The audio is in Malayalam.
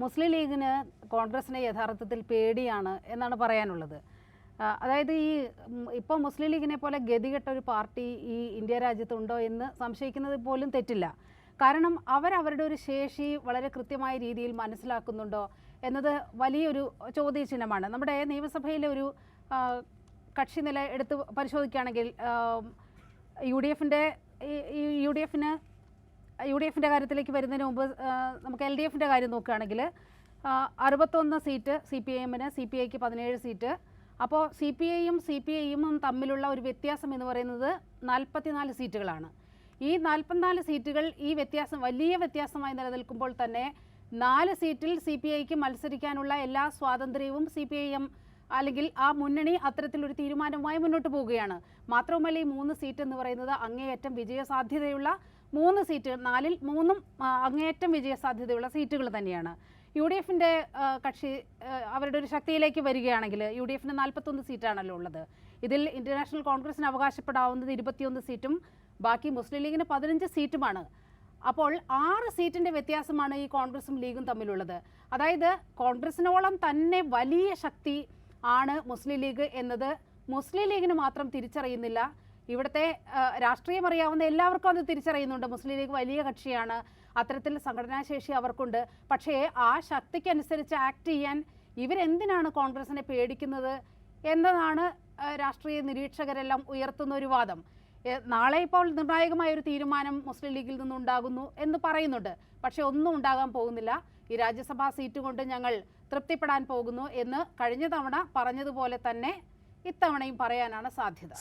മുസ്ലിം ലീഗിന് കോൺഗ്രസിനെ യഥാർത്ഥത്തിൽ പേടിയാണ് എന്നാണ് പറയാനുള്ളത്. അതായത് ഇപ്പോൾ മുസ്ലിം ലീഗിനെ പോലെ ഗതികെട്ട ഒരു പാർട്ടി ഈ ഇന്ത്യ രാജ്യത്തുണ്ടോ എന്ന് സംശയിക്കുന്നത് പോലും തെറ്റില്ല. കാരണം അവരവരുടെ ഒരു ശേഷി വളരെ കൃത്യമായ രീതിയിൽ മനസ്സിലാക്കുന്നുണ്ടോ എന്നത് വലിയൊരു ചോദ്യചിഹ്നമാണ്. നമ്മുടെ നിയമസഭയിലെ ഒരു കക്ഷി നില എടുത്ത് പരിശോധിക്കുകയാണെങ്കിൽ യു ഡി എഫിൻ്റെ കാര്യത്തിലേക്ക് വരുന്നതിന് മുമ്പ് നമുക്ക് എൽ ഡി എഫിൻ്റെ കാര്യം നോക്കുകയാണെങ്കിൽ 61 സീറ്റ് സി പി ഐഎമ്മിന്, സി പി ഐക്ക് 17 സീറ്റ്. അപ്പോൾ സി പി ഐയും തമ്മിലുള്ള ഒരു വ്യത്യാസം എന്ന് പറയുന്നത് 44 സീറ്റുകളാണ്. ഈ 44 സീറ്റുകൾ ഈ വ്യത്യാസം വലിയ വ്യത്യാസമായി നിലനിൽക്കുമ്പോൾ തന്നെ 4 സീറ്റിൽ സി പി ഐക്ക് മത്സരിക്കാനുള്ള എല്ലാ സ്വാതന്ത്ര്യവും സി പി ഐ എം അല്ലെങ്കിൽ ആ മുന്നണി അത്തരത്തിലൊരു തീരുമാനവുമായി മുന്നോട്ട് പോവുകയാണ്. മാത്രവുമല്ല ഈ 3 സീറ്റ് എന്ന് പറയുന്നത് അങ്ങേയറ്റം വിജയസാധ്യതയുള്ള 3 സീറ്റ്, 4ൽ 3ഉം അങ്ങേയറ്റം വിജയസാധ്യതയുള്ള സീറ്റുകൾ തന്നെയാണ്. യു ഡി എഫിൻ്റെ കക്ഷി അവരുടെ ഒരു ശക്തിയിലേക്ക് വരികയാണെങ്കിൽ യു ഡി എഫിന് 41 സീറ്റാണല്ലോ ഉള്ളത്. ഇതിൽ ഇന്റർനാഷണൽ കോൺഗ്രസിന് അവകാശപ്പെടാവുന്നത് 21 സീറ്റും ബാക്കി മുസ്ലിം ലീഗിന് 15 സീറ്റുമാണ്. അപ്പോൾ 6 സീറ്റിൻ്റെ വ്യത്യാസമാണ് ഈ കോൺഗ്രസും ലീഗും തമ്മിലുള്ളത്. അതായത് കോൺഗ്രസിനോളം തന്നെ വലിയ ശക്തി ആണ് മുസ്ലിം ലീഗ് എന്നത് മുസ്ലിം ലീഗിന് മാത്രം തിരിച്ചറിയുന്നില്ല. ഇവിടുത്തെ രാഷ്ട്രീയം അറിയാവുന്ന എല്ലാവർക്കും അത് തിരിച്ചറിയുന്നുണ്ട്. മുസ്ലിം ലീഗ് വലിയ കക്ഷിയാണ്, അത്തരത്തിൽ സംഘടനാശേഷി അവർക്കുണ്ട്. പക്ഷേ ആ ശക്തിക്കനുസരിച്ച് ആക്ട് ചെയ്യാൻ ഇവരെന്തിനാണ് കോൺഗ്രസിനെ പേടിക്കുന്നത് എന്നതാണ് രാഷ്ട്രീയ നിരീക്ഷകരെല്ലാം ഉയർത്തുന്ന ഒരു വാദം. നാളെ ഇപ്പോൾ നിർണായകമായ ഒരു തീരുമാനം മുസ്ലിം ലീഗിൽ നിന്നുണ്ടാകുന്നു എന്ന് പറയുന്നുണ്ട്. പക്ഷേ ഒന്നും ഉണ്ടാകാൻ പോകുന്നില്ല. ഈ രാജ്യസഭാ സീറ്റ് കൊണ്ട് ഞങ്ങൾ തൃപ്തിപ്പെടാൻ പോകുന്നു എന്ന് കഴിഞ്ഞ തവണ പറഞ്ഞതുപോലെ തന്നെ ഇത്തവണയും പറയാനാണ് സാധ്യത.